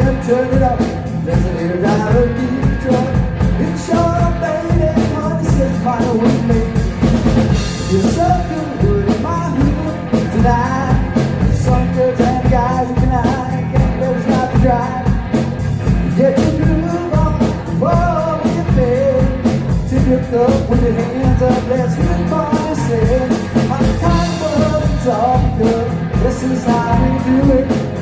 and turn it up. There's a little dollar deep truck. It's short, baby, honey, says fire with me. You're so good in my hood tonight. Some girls and guys who can hide, and there's not to drive. Get your groove on, whoa, with your bed. Tip your cup with your hands up, let's hear the party say. I'm the kind of world it's all good. This is how we do it.